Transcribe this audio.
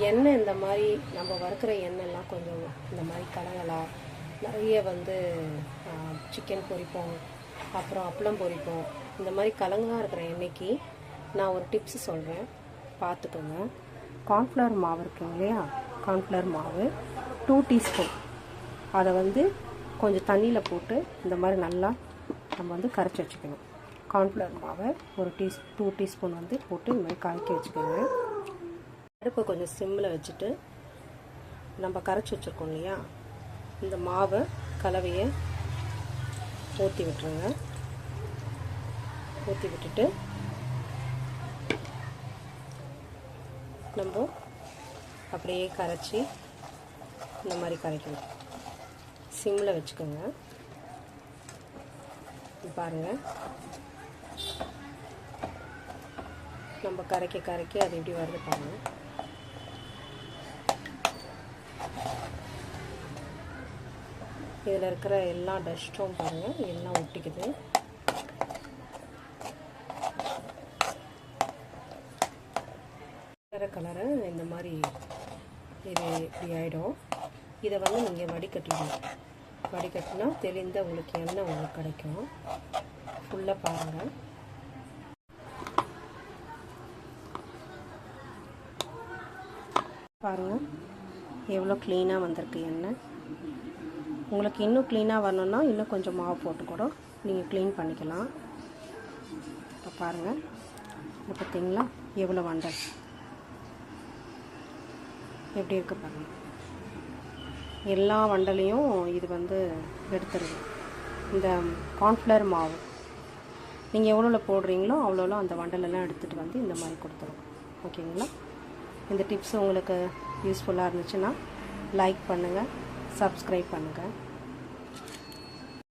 எண்ணெய் இந்த மாதிரி நம்ம வறுக்கிற எண்ணெய்லாம் கொஞ்சம் இந்த மாதிரி கலங்கலாம் நிறைய வந்து சிக்கன் பொரிப்போம், அப்புறம் அப்பளம் பொரிப்போம். இந்த மாதிரி கலங்களாக இருக்கிற எண்ணெய்க்கு நான் ஒரு டிப்ஸ் சொல்கிறேன், பார்த்துக்கோங்க. கார்ன்ஃப்ளவர் மாவு இருக்குங்க இல்லையா, கார்ன்ஃப்ளவர் மாவு 2 டீஸ்பூன், அதை வந்து கொஞ்சம் தண்ணியில் போட்டு இந்த மாதிரி நல்லா நம்ம வந்து கரைச்சி வச்சுக்கணும். கார்ன்ஃப்ளவர் மாவை ஒரு 2 டீஸ்பூன் வந்து போட்டு இந்த மாதிரி கலக்கி வச்சுக்கோங்க. அடுப்பை கொஞ்சம் சிம்மில் வச்சுட்டு நம்ம கரைச்சி வச்சுருக்கோம் இல்லையா, இந்த மாவை கலவையை ஊற்றி விட்டுருங்க. ஊற்றி விட்டுட்டு நம்ம அப்படியே கரைச்சி இந்த மாதிரி கரைக்கணும். சிம்மில் வச்சுக்கோங்க. பாருங்கள், நம்ம கரைக்க கரைக்க அது எப்படி வருது பாருங்கள். இதில் இருக்கிற எல்லா டஸ்ட்டும் பாருங்கள் எல்லாம் ஒட்டிக்குது. கலரை இந்த மாதிரி இது இப்படி ஆகிடும். இதை வந்து நீங்கள் வடிகட்டிடணும். வடிகட்டினா தெளிந்த உங்களுக்கு எண்ணெய் உங்களுக்கு கிடைக்கும். ஃபுல்லாக பாருங்கள். பாருங்கள் எவ்வளோ க்ளீனாக வந்திருக்கு எண்ணெய். உங்களுக்கு இன்னும் க்ளீனாக வரணுன்னா இன்னும் கொஞ்சம் மாவு போட்டு கூட நீங்கள் க்ளீன் பண்ணிக்கலாம். இப்போ பாருங்கள், இப்போ பார்த்தீங்களா எவ்வளோ வண்டல் எப்படி இருக்குது பாருங்கள். எல்லா வண்டலையும் இது வந்து எடுத்துருது. இந்த கார்ன்ஃப்ளவர் மாவு நீங்கள் எவ்வளோ போடுறீங்களோ அவ்வளோ அந்த வண்டலெல்லாம் எடுத்துகிட்டு வந்து இந்த மாதிரி கொடுத்துரும். ஓகேங்களா? இந்த டிப்ஸ் உங்களுக்கு யூஸ்ஃபுல்லாக இருந்துச்சுன்னா லைக் பண்ணுங்கள், சப்ஸ்கிரைப் பண்ணுங்கள்.